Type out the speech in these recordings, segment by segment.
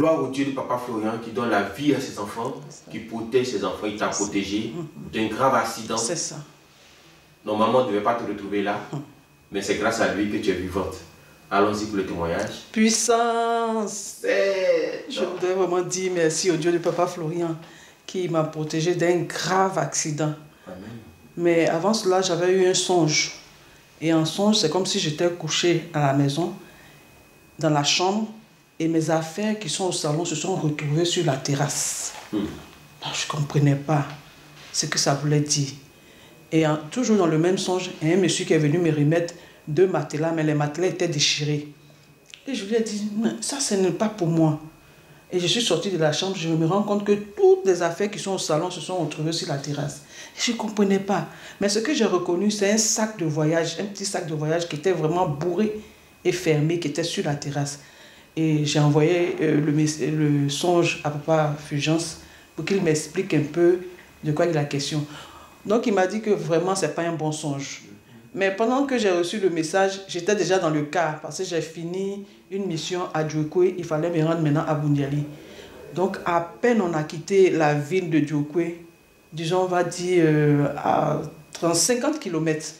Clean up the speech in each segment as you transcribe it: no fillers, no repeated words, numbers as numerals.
Gloire au Dieu de Papa Florian qui donne la vie à ses enfants, qui protège ses enfants. Il t'a protégé d'un grave accident. C'est ça. Normalement, on ne devait pas te retrouver là, mais c'est grâce à lui que tu es vivante. Allons-y pour le témoignage. Puissance. Je voudrais vraiment dire merci au Dieu de Papa Florian qui m'a protégé d'un grave accident. Amen. Mais avant cela, j'avais eu un songe. Et en songe, c'est comme si j'étais couché à la maison, dans la chambre, et mes affaires qui sont au salon se sont retrouvées sur la terrasse. Je ne comprenais pas ce que ça voulait dire. Et toujours dans le même songe, il y a un monsieur qui est venu me remettre 2 matelas, mais les matelas étaient déchirés. Et je lui ai dit, ça, ce n'est pas pour moi. Et je suis sortie de la chambre, je me rends compte que toutes les affaires qui sont au salon se sont retrouvées sur la terrasse. Et je ne comprenais pas. Mais ce que j'ai reconnu, c'est un sac de voyage, un petit sac de voyage qui était vraiment bourré et fermé, qui était sur la terrasse. Et j'ai envoyé le songe à Papa Fulgence pour qu'il m'explique un peu de quoi il est la question. Donc il m'a dit que vraiment, ce n'est pas un bon songe. Mais pendant que j'ai reçu le message, j'étais déjà dans le car parce que j'ai fini une mission à Djokwe. Il fallait me rendre maintenant à Boundiali. Donc à peine on a quitté la ville de Djokwe, disons on va dire à 50 km,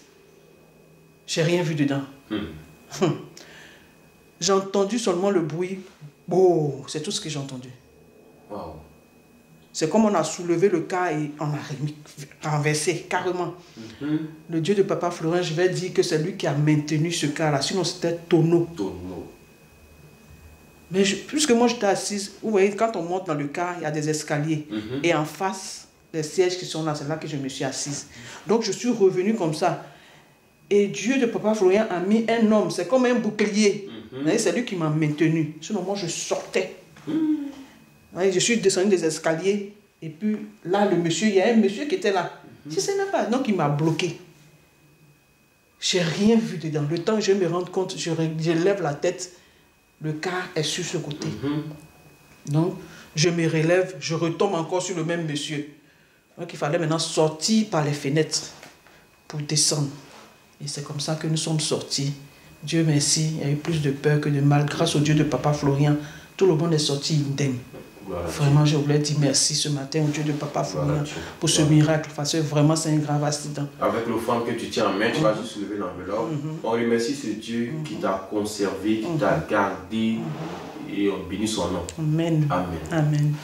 j'ai rien vu dedans. J'ai entendu seulement le bruit. Oh, c'est tout ce que j'ai entendu. Wow. C'est comme on a soulevé le car et on a renversé carrément. Le Dieu de Papa Florian, je vais dire que c'est lui qui a maintenu ce car-là. Sinon, c'était tonneau. Mais puisque moi j'étais assise, vous voyez, quand on monte dans le car, il y a des escaliers. Et en face, les sièges qui sont là, c'est là que je me suis assise. Donc je suis revenue comme ça. Et Dieu de Papa Florian a mis un homme, c'est comme un bouclier. C'est lui qui m'a maintenu. Sinon, moi, je sortais. Je suis descendu des escaliers. Et puis, là, le monsieur, il y a un monsieur qui était là. Je ne sais même pas. Donc, il m'a bloqué. Je n'ai rien vu dedans. Le temps que je me rends compte, je lève la tête. Le car est sur ce côté. Donc, je me relève. Je retombe encore sur le même monsieur. Donc, il fallait maintenant sortir par les fenêtres pour descendre. Et c'est comme ça que nous sommes sortis. Dieu merci, il y a eu plus de peur que de mal. Grâce au Dieu de Papa Florian, tout le monde est sorti indemne. Vraiment, je voulais dire merci ce matin au Dieu de Papa Florian pour ce miracle. Parce que vraiment, c'est un grave accident. Avec l'offrande que tu tiens en main, tu vas juste soulever l'enveloppe. On remercie ce Dieu qui t'a conservé, qui t'a gardé. Et on bénit son nom. Amen. Amen. Amen.